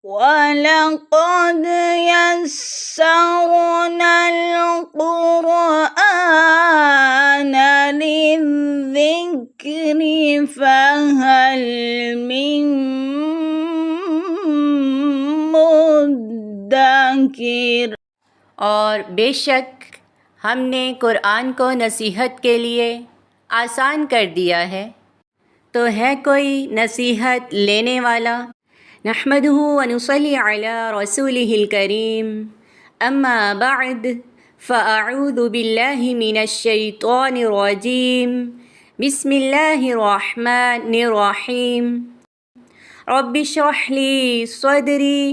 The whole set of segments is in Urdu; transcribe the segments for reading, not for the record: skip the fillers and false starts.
وَلَقَدْ يَسَّرْنَا الْقُرْآنَ لِلذِّكْرِ فَهَلْ مِن مُّدَّكِرٍ۔ اور بے شک ہم نے قرآن کو نصیحت کے لیے آسان کر دیا ہے، تو ہے کوئی نصیحت لینے والا؟ نحمدہ ونصلی علی رسولہ الکریم، اما بعد فاعوذ باللہ من الشیطان الرجیم، بسم اللہ الرحمن الرحیم۔ رب اشرح لی صدری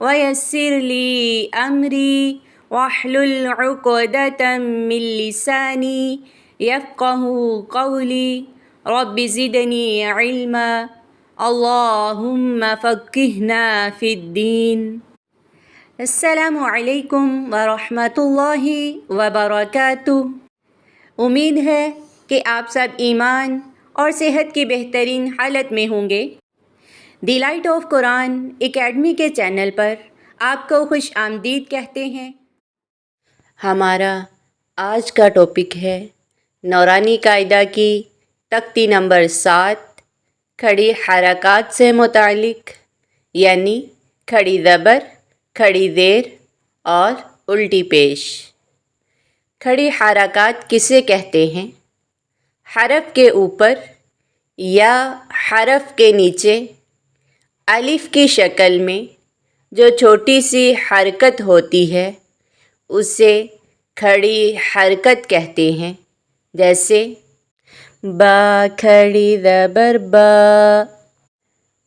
ویسر لی امری واحلل عقدۃ من لسانی یفقہوا قولی، رب زدنی علما، اللہم فقہنا فی الدین۔ السلام علیکم ورحمۃ اللہ وبرکاتہ۔ امید ہے کہ آپ سب ایمان اور صحت کی بہترین حالت میں ہوں گے۔ The light of Quran academy کے چینل پر آپ کو خوش آمدید کہتے ہیں۔ ہمارا آج کا ٹاپک ہے نورانی قاعدہ کی تختی نمبر 7، کھڑی حرکات سے متعلق، یعنی کھڑی زبر، کھڑی زیر اور الٹی پیش۔ کھڑی حرکات کسے کہتے ہیں؟ حرف کے اوپر یا حرف کے نیچے الف کی شکل میں جو چھوٹی سی حرکت ہوتی ہے اسے کھڑی حرکت کہتے ہیں، جیسے با کھڑی زبر با،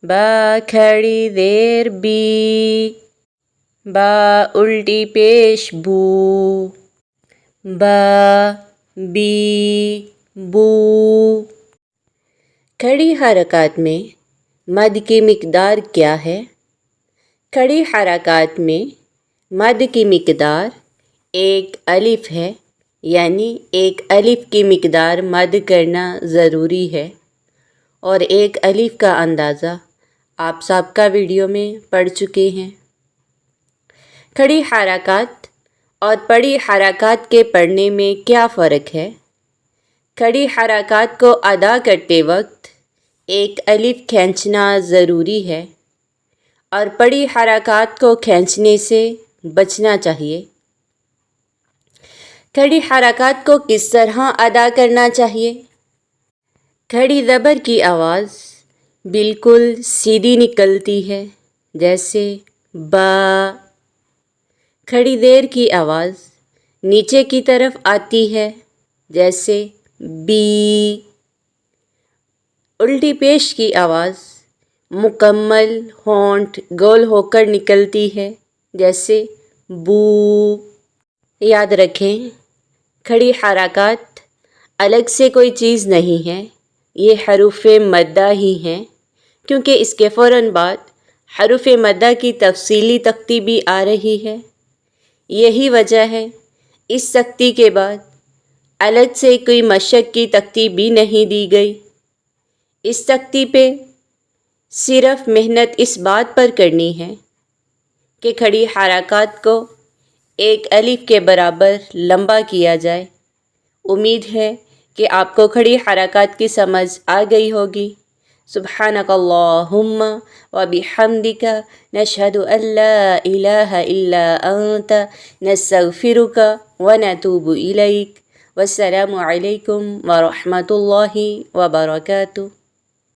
با کھڑی زیر بی، با الٹی پیش بو، با بی بو۔ کھڑی حرکات میں مد کی مقدار کیا ہے؟ کھڑی حرکات میں مد کی مقدار ایک الف ہے، یعنی ایک الف کی مقدار مد کرنا ضروری ہے، اور ایک الف کا اندازہ آپ سابقہ ویڈیو میں پڑھ چکے ہیں۔ کھڑی حرکات اور پڑی حرکات کے پڑھنے میں کیا فرق ہے؟ کھڑی حرکات کو ادا کرتے وقت ایک الف کھینچنا ضروری ہے، اور پڑی حرکات کو کھینچنے سے بچنا چاہیے۔ کھڑی حرکات کو کس طرح ادا کرنا چاہیے؟ کھڑی زبر کی آواز بالکل سیدھی نکلتی ہے، جیسے با۔ کھڑی زیر کی آواز نیچے کی طرف آتی ہے، جیسے بی۔ الٹی پیش کی آواز مکمل ہونٹ گول ہو کر نکلتی ہے، جیسے بو۔ یاد رکھیں، کھڑی حرکات الگ سے کوئی چیز نہیں ہے، یہ حروف مدہ ہی ہیں، کیونکہ اس کے فوراً بعد حروف مدہ کی تفصیلی تختی بھی آ رہی ہے۔ یہی وجہ ہے اس تختی کے بعد الگ سے کوئی مشق کی تختی بھی نہیں دی گئی۔ اس تختی پہ صرف محنت اس بات پر کرنی ہے کہ کھڑی حرکات کو ایک الف کے برابر لمبا کیا جائے۔ امید ہے کہ آپ کو کھڑی حرکات کی سمجھ آ گئی ہوگی۔ سبحانک اللہم وبحمدک، نشہد ان لا الہ الا انت، نستغفرک ونتوب الیک۔ والسلام علیکم ورحمۃ اللہ وبرکاتہ۔